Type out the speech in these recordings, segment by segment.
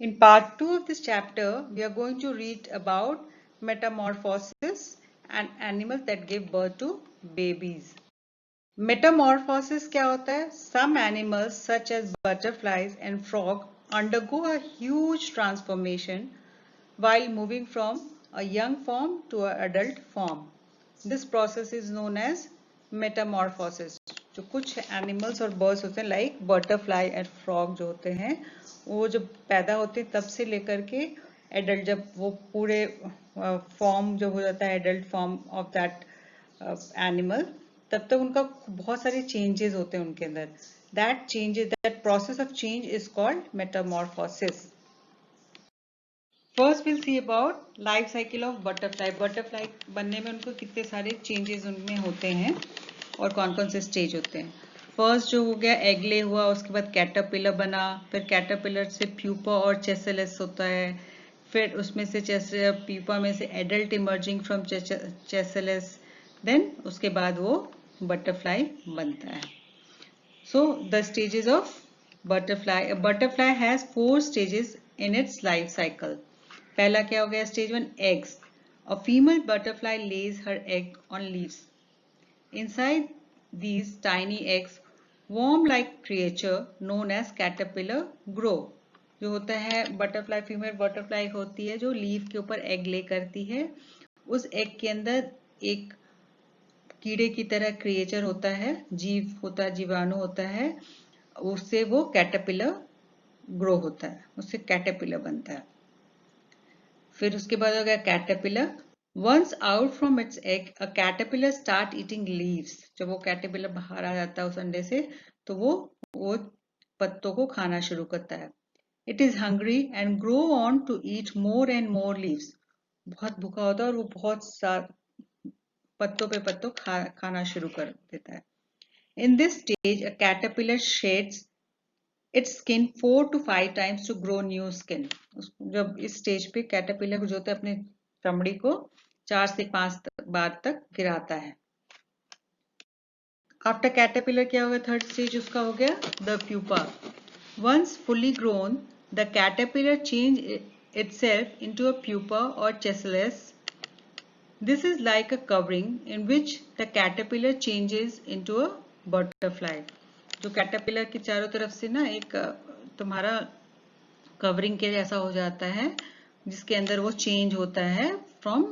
In part 2 of this chapter, we are going to read about metamorphosis and animals that give birth to babies. Metamorphosis क्या होता है? Some animals such as butterflies and frog undergo a huge transformation while moving from a young form to an adult form. This process is known as metamorphosis. जो कुछ animals और birds होते हैं like butterfly and frog जो होते हैं वो जब पैदा होते हैं तब से लेकर के एडल्ट जब वो पूरे फॉर्म जो हो जाता है adult form of that animal तब तक उनका बहुत सारे चेंजेस होते हैं उनके अंदर. That process of change is called Metamorphosis. First will see about life cycle of butterfly. Butterfly बनने में उनको कितने सारे चेंजेस उनमें होते हैं और कौन कौन से स्टेज होते हैं. फर्स्ट जो हो गया एग ले हुआ, उसके बाद कैटरपिलर बना, फिर कैटरपिलर से प्यूपा और चेसिलस होता है, फिर उसमें से प्यूपा में से एडल्ट इमर्जिंग फ्रॉम चेसिलस, देन उसके बाद वो बटरफ्लाई बनता है. So the stages of butterfly. A butterfly has 4 stages in its life cycle. पहला क्या हो गया stage 1 eggs. A female butterfly lays her egg on leaves. Inside these tiny eggs, worm-like creature known as caterpillar grow. जो होता है butterfly, female butterfly होती है जो लीफ के ऊपर एग ले करती है. उस एग के अंदर एक कीड़े की तरह क्रिएचर होता है, जीव होता है, जीवाणु होता है, उससे वो कैटरपिलर ग्रो होता है, उससे कैटरपिलर बनता है. फिर उसके बाद हो गया caterpillar. Once out from its egg a caterpillar start eating leaves. जब वो कैटरपिलर बाहर आ जाता है उस अंडे से तो वो पत्तों को खाना शुरू करता है. It is hungry and grow on to eat more and more leaves. बहुत भूखा होता है और वो बहुत पत्तों पे पत्तों खाना शुरू कर देता है. In this stage a caterpillar shades it's skin 4 to 5 times to grow new skin. जब इस स्टेज पे कैटरपिलर जो होता है अपने चमड़ी को 4 से 5 बार तक गिराता है. आफ्टर कैटरपिलर क्या होगा? थर्ड स्टेज उसका हो गया the pupa. Once fully grown the caterpillar change itself into a pupa or chrysalis. This is like a covering in which the caterpillar changes into a butterfly. जो caterpillar की चारों तरफ से ना एक तुम्हारा कवरिंग के जैसा हो जाता है जिसके अंदर वो चेंज होता है from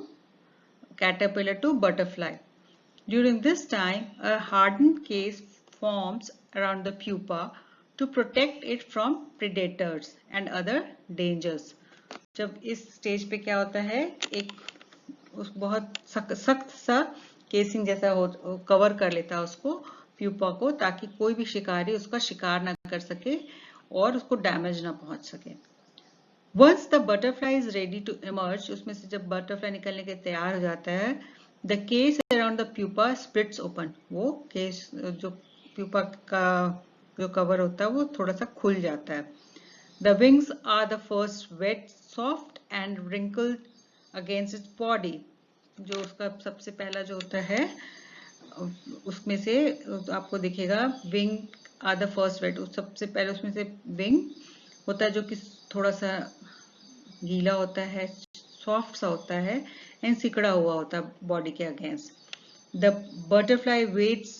caterpillar to butterfly. During this time a hardened case forms around the pupa to protect it from predators and other dangers. जब इस स्टेज पे क्या होता है एक उस बहुत सख्त सा केसिंग जैसा हो कवर कर लेता है उसको प्यूपा को ताकि कोई भी शिकारी उसका शिकार ना कर सके और उसको डैमेज ना पहुंच सके. Once the butterfly is ready to emerge. उसमें से जब बटरफ्लाई निकलने के तैयार हो जाता है the case around the pupa splits open. वो केस जो प्यूपा का जो कवर होता है वो थोड़ा सा खुल जाता है. The wings are the first wet soft and wrinkled against its body. जो उसका सबसे पहला जो होता है उसमें से आपको दिखेगा wing are the first wet. सबसे पहले उसमें से विंग होता है जो कि थोड़ा सा गीला होता है, सॉफ्ट सा होता है एंड सिकड़ा हुआ होता है बॉडी के against. The butterfly waits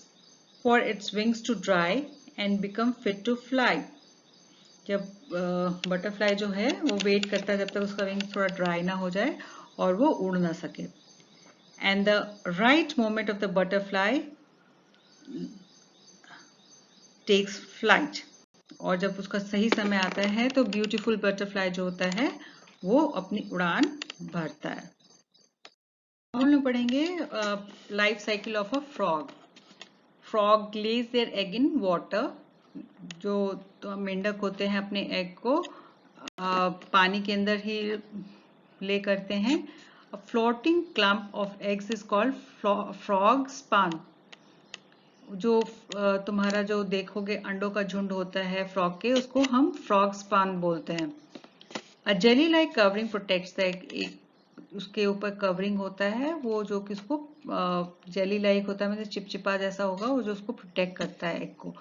for its wings to dry and become fit to fly. जब बटरफ्लाई जो है वो वेट करता है जब तक उसका विंग थोड़ा ड्राई ना हो जाए और वो उड़ ना सके. And the right moment of the butterfly takes flight. और जब उसका सही समय आता है तो ब्यूटीफुल बटरफ्लाई जो होता है वो अपनी उड़ान भरता है. हम लोग पढ़ेंगे life cycle of a frog. Frog lays their egg in water. जो तो मेंढक होते हैं अपने एग को पानी के अंदर ही ले करते हैं. A floating clump of eggs is called frog spawn. जो तुम्हारा जो देखोगे अंडों का झुंड होता है फ्रॉग के उसको हम फ्रॉग स्पान बोलते हैं. A jelly like covering protects the egg. उसके ऊपर कवरिंग होता है वो जो कि उसको जेली लाइक होता है मतलब चिपचिपा जैसा होगा वो जो उसको प्रोटेक्ट करता है एग को.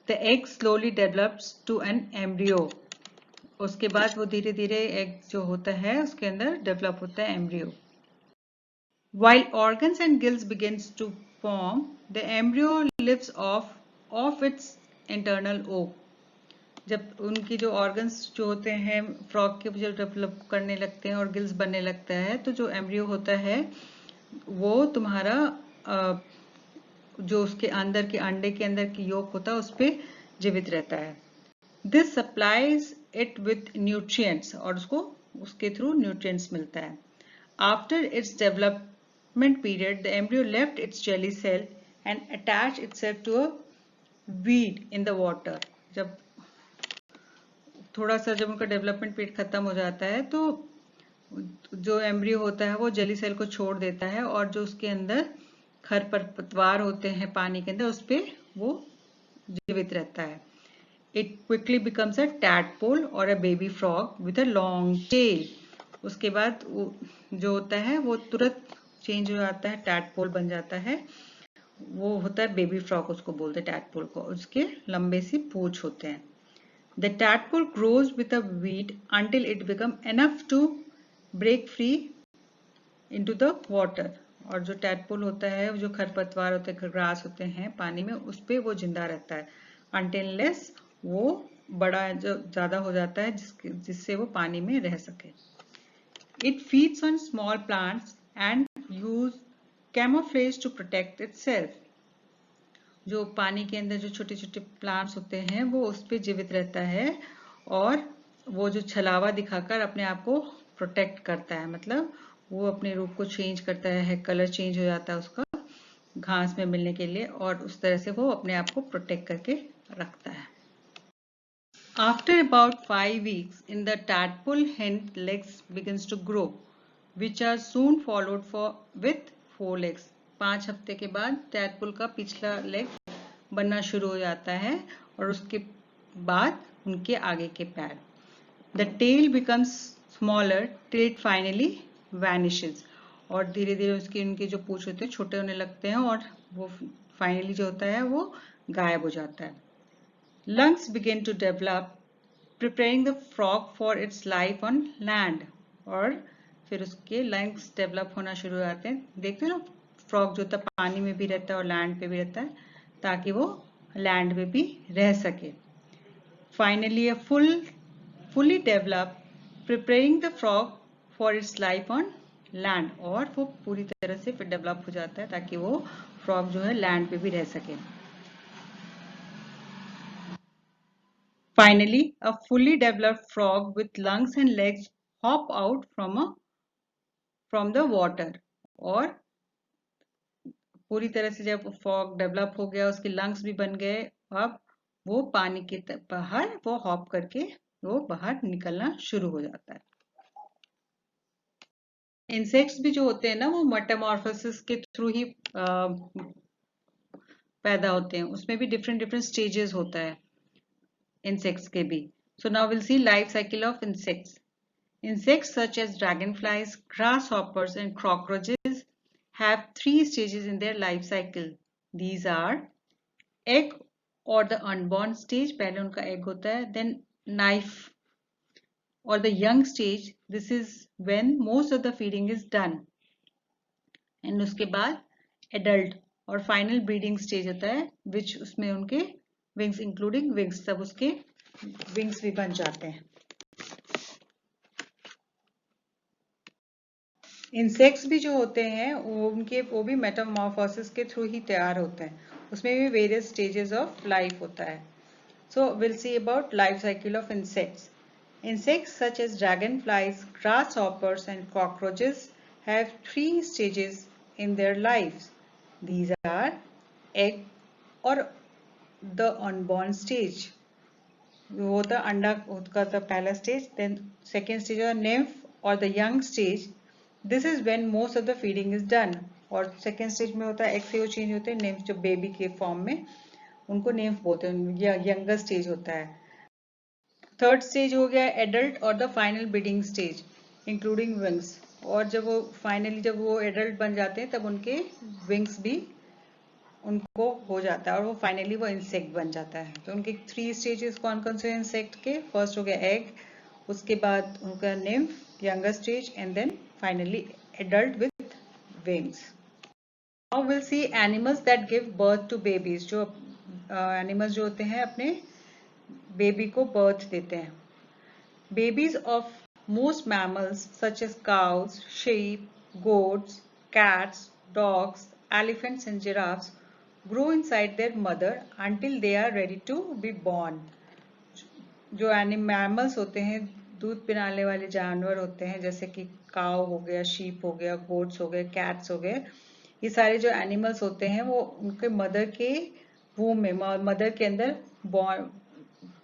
The egg slowly develops to an embryo. उसके बाद वो धीरे धीरे एग जो होता है उसके अंदर डेवलप होता है embryo. While organs and gills begins to form, the embryo lives off its internal ovum. जब उनकी जो ऑर्गन्स जो होते हैं फ्रॉग के जो डेवलप करने लगते हैं और गिल्स बनने लगता है, तो जो एम्ब्रियो होता है वो तुम्हारा जो उसके अंदर के अंडे के अंदर की योक होता है उस पर जीवित रहता है. This supplies it with nutrients, और उसको उसके थ्रू न्यूट्रिएंट्स मिलता है. After its development period the embryo left its jelly cell and attach itself to a weed in the water. जब थोड़ा सा जब उनका डेवलपमेंट पीरियड खत्म हो जाता है तो जो एम्ब्रियो होता है वो जेली सेल को छोड़ देता है और जो उसके अंदर खरपतवार होते हैं पानी के अंदर उस पर वो जीवित रहता है. It quickly becomes a tadpole और a baby frog with a long tail. उसके बाद जो होता है वो तुरंत चेंज हो जाता है, टैडपोल बन जाता है. वो होता है बेबी फ्रॉग, उसको बोलते हैं टैडपोल को. उसके लंबे सी पूंछ होते हैं. The tadpole grows with a weed until it becomes enough to break free into the water. और जो टैडपोल होता है, जो खरपतवार होते हैं, ग्रास होते हैं पानी में, उस पे वो जिंदा रहता है until unless वो बड़ा जो ज्यादा हो जाता है जिससे वो पानी में रह सके. It feeds on small plants and use camouflage to protect itself. जो पानी के अंदर जो छोटे छोटे प्लांट्स होते हैं वो उस पर जीवित रहता है और वो जो छलावा दिखाकर अपने आप को प्रोटेक्ट करता है. मतलब वो अपने रूप को चेंज करता है, कलर चेंज हो जाता है उसका घास में मिलने के लिए, और उस तरह से वो अपने आप को प्रोटेक्ट करके रखता है. After about 5 weeks in the tadpole, hind legs begins to grow, which are soon followed with 4 legs. 5 हफ्ते के बाद टैडपोल का पिछला लेग बनना शुरू हो जाता है और उसके बाद उनके आगे के पैर. The tail becomes smaller till it finally vanishes. और धीरे धीरे उनके जो पूंछ होते हैं छोटे होने लगते हैं और वो फाइनली जो होता है वो गायब हो जाता है. Lungs begin to develop, preparing the frog for its life on land. और फिर उसके लंग्स डेवलप होना शुरू हो जाते हैं. देखते हो ना, फ्रॉग जो होता है पानी में भी रहता है और लैंड पे भी रहता है ताकि वो लैंड पे भी रह सके. Finally a fully developed, preparing the frog for its life on land. और वो पूरी तरह से फिर डेवलप हो जाता है ताकि वो फ्रॉग जो है लैंड पे भी रह सके. Finally, a fully developed frog with lungs and legs hop out from the water. और पूरी तरह से जब फ्रॉग डेवलप हो गया, उसके लंग्स भी बन गए, अब वो पानी के बाहर वो हॉप करके वो बाहर निकलना शुरू हो जाता है. इंसेक्ट्स भी जो होते हैं ना वो मेटामॉर्फोसिस के थ्रू ही पैदा होते हैं. उसमें भी डिफरेंट डिफरेंट स्टेजेस होता है insects के भी. So now we'll see life cycle of insects. Insects such as dragonflies, grasshoppers and cockroaches have 3 stages in their life cycle. These are egg or the unborn stage, पहले उनका egg होता है, then knife or the young stage, this is when most of the feeding is done, and उसके बाद adult और final breeding stage होता है, which उसमें उनके wings including wings, सब उसके wings भी बन जाते हैं. इंसेक्ट्स भी जो होते हैं वो भी मेटामॉर्फोसिस के थ्रू ही तैयार होते हैं. उसमें भी वेरियस स्टेजेस ऑफ लाइफ होता है. So will see about life cycle of insects. Insects such as dragonflies, grasshoppers and cockroaches have 3 stages in their lives. These are egg or the unborn stage. वो होता है अंडा का पहला stage. Then second stage है nymph or the young stage. This is when most of the feeding is done. और second stage में होता है egg से वो चेंज होते हैं nymph, जो बेबी के फॉर्म में उनको nymph बोलते हैं, यंगर स्टेज होता है. थर्ड स्टेज हो गया एडल्ट और the final breeding stage including wings. और जब वो फाइनली जब वो एडल्ट बन जाते हैं तब उनके विंग्स भी उनको हो जाता है और वो फाइनली वो इंसेक्ट बन जाता है. तो उनके 3 स्टेजेस कौन कौन से इंसेक्ट के? फर्स्ट हो गया एग, उसके बाद उनका nymph, younger stage, and then finally adult with wings. Now we'll see animals that give birth to babies. जो animals जो होते हैं अपने baby को birth देते हैं. Babies of most mammals such as cows, sheep, goats, cats, dogs, elephants and giraffes grow inside their mother until they are ready to be born. जो mammals होते हैं, दूध पिलाने वाले जानवर होते हैं, जैसे कि काव हो गया, शीप हो गया, गोट्स हो गए, कैट्स हो गए, ये सारे जो एनिमल्स होते हैं वो उनके मदर के वूम में, मदर के अंदर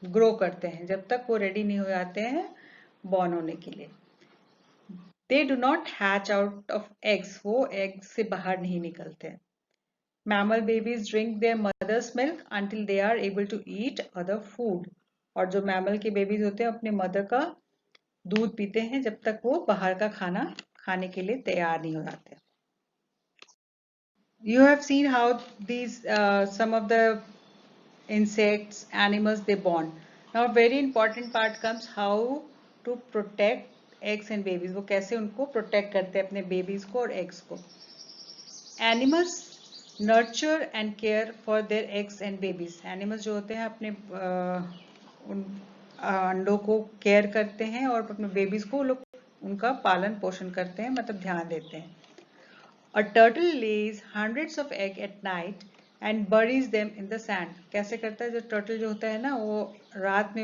ग्रो करते हैं जब तक वो रेडी नहीं हो जाते हैं बॉर्न होने के लिए. They do not hatch out of eggs, वो एग से बाहर नहीं निकलते हैं. Mammal babies drink their mothers milk until they are able to eat other food. और जो मैमल के बेबीज होते हैं अपने मदर का दूध पीते हैं जब तक वो बाहर का खाना खाने के लिए तैयार नहीं हो जाते. You have seen how these some of the insects, animals, they bond. Now very important part comes how to protect eggs and babies. वो कैसे उनको protect करते हैं अपने babies को और eggs को. Animals nurture and care for their eggs and babies. Animals जो होते हैं अपने उन अंडों को केयर करते हैं और अपने बेबीज को लोग उनका पालन पोषण करते हैं, मतलब ध्यान देते हैं. A turtle lays hundreds of eggs at night and buries them in the sand. कैसे करता है? जो टर्टल जो होता है ना, वो रात में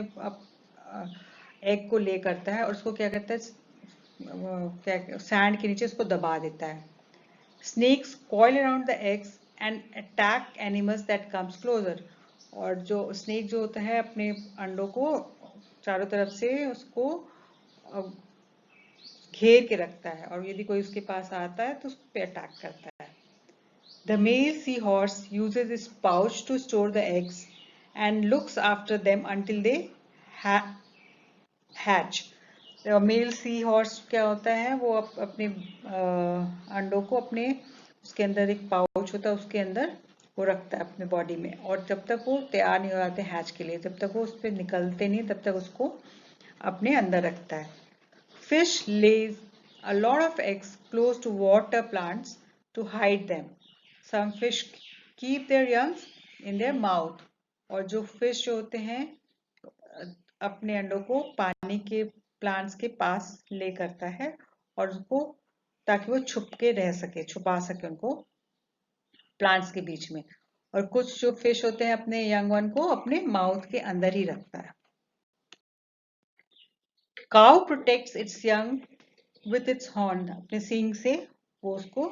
एग को ले करता है और उसको क्या करता है, क्या सैंड के नीचे उसको दबा देता है. Snakes coil around the eggs and attack animals that comes closer. और जो स्नेक जो होता है अपने अंडों को चारों तरफ से उसको घेर के रखता है और यदि कोई उसके पास आता है तो उसको पे अटैक करता है. The male seahorse uses its pouch to store the eggs and looks after them until they hatch. Male seahorse क्या होता है, वो अपने अंडों को अपने उसके अंदर एक पाउच होता है, उसके अंदर वो रखता है अपने बॉडी में, और जब तक वो तैयार नहीं हो जाते हैच के लिए, जब तक वो उस पर निकलते नहीं तब तक उसको अपने अंदर रखता है. Fish lays a lot of eggs close to water plants to hide them. Some fish keep their young in their mouth. और जो फिश होते हैं अपने अंडों को पानी के प्लांट्स के पास ले करता है और उसको, ताकि वो छुप के रह सके, छुपा सके उनको प्लांट्स के बीच में. और कुछ जो फिश होते हैं अपने यंग वन को अपने माउथ के अंदर ही रखता है. Cow protects it's young with its horn. अपने सींग से वो उसको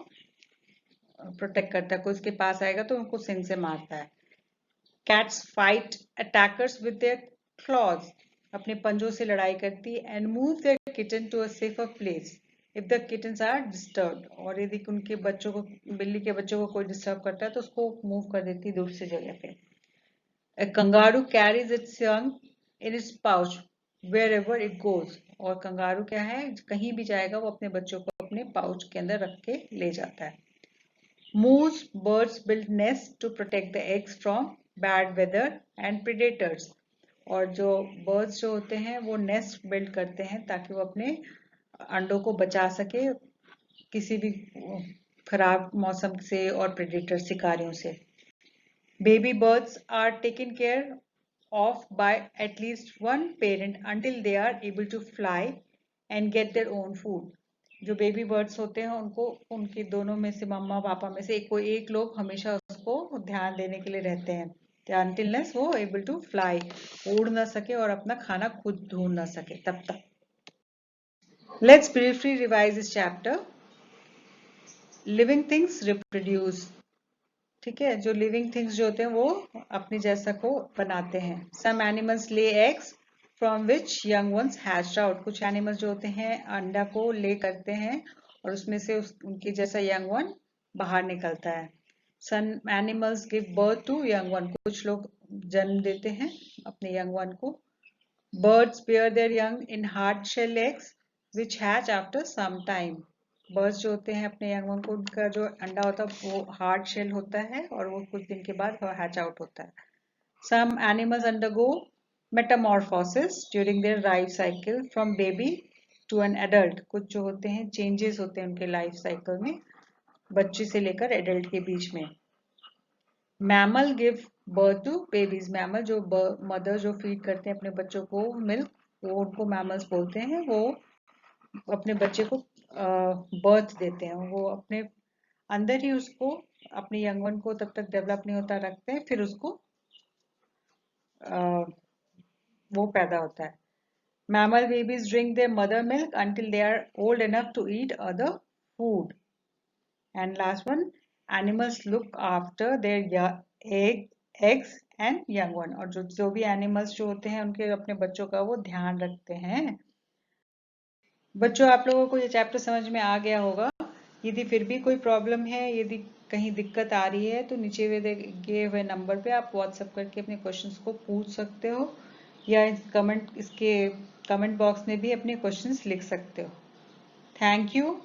प्रोटेक्ट करता है, कोई उसके पास आएगा तो उनको सींग से मारता है. Cats fight attackers with their claws. अपने पंजों से लड़ाई करती है. And move their kitten to a safer place if the kittens are disturbed. और यदि उनके बच्चों को, बिल्ली के बच्चों को कोई डिस्टर्ब करता है तो उसको मूव कर देती है दूसरी जगह पे. A kangaroo carries its young in its pouch wherever it goes. और कंगारू क्या है, कहीं भी जाएगा वो अपने बच्चों को अपने पाउच के अंदर रख के ले जाता है. Moose birds build nests to protect the eggs from bad weather and predators. और जो बर्ड्स जो होते हैं वो नेस्ट बिल्ड करते हैं ताकि वो अपने अंडों को बचा सके किसी भी खराब मौसम से और प्रेडेटर शिकारियों से. Baby birds are taken care of by at least one parent until they are able to fly and get their own food. जो बेबी बर्ड्स होते हैं उनको उनके दोनों में से, मम्मा पापा में से कोई एक लोग हमेशा उसको ध्यान देने के लिए रहते हैं, until वो able to fly, उड़ ना सके और अपना खाना खुद ढूंढ ना सके तब तक. Let's briefly revise this chapter. Living things reproduce. ठीक है, जो लिविंग थिंग्स जो होते हैं वो अपने जैसा को बनाते हैं. Some animals lay eggs from which young ones hatched out. कुछ एनिमल्स जो होते हैं अंडा को ले करते हैं और उसमें से उनके जैसा यंग वन बाहर निकलता है. Some animals give birth to young one. कुछ लोग जन्म देते हैं अपने यंग वन को. Birds bear their young in hard shell eggs which hatch after some time. Birds जो होते हैं अपने यंग वन को, उनका जो अंडा होता है वो हार्ड शेल होता है और वो कुछ दिन के बाद हैच आउट होता है. Some animals undergo metamorphosis during their life cycle from baby to an adult, कुछ जो होते हैं चेंजेस होते हैं उनके लाइफ साइकिल में बच्चे से लेकर एडल्ट के बीच में। Mammal give birth to babies, mammal जो मदर जो फीड करते हैं अपने बच्चों को मिल्क, वो उनको मैमल्स बोलते हैं। वो अपने बच्चे को बर्थ देते हैं, वो अपने अंदर ही उसको, अपने यंग वन को तब तक डेवलप नहीं होता रखते हैं, फिर उसको वो पैदा होता है। Mammal babies drink their mother milk until they are old enough to eat other food. And last one, animals look after their eggs and young one. और जो भी animals जो होते हैं उनके अपने बच्चों का वो ध्यान रखते हैं। बच्चों, आप लोगों को ये चैप्टर समझ में आ गया होगा। यदि फिर भी कोई प्रॉब्लम है, यदि कहीं दिक्कत आ रही है, तो नीचे दिए हुए नंबर पे आप व्हाट्सएप करके अपने क्वेश्चंस को पूछ सकते हो, या इसके कमेंट बॉक्स में भी अपने क्वेश्चंस लिख सकते हो। Thank you.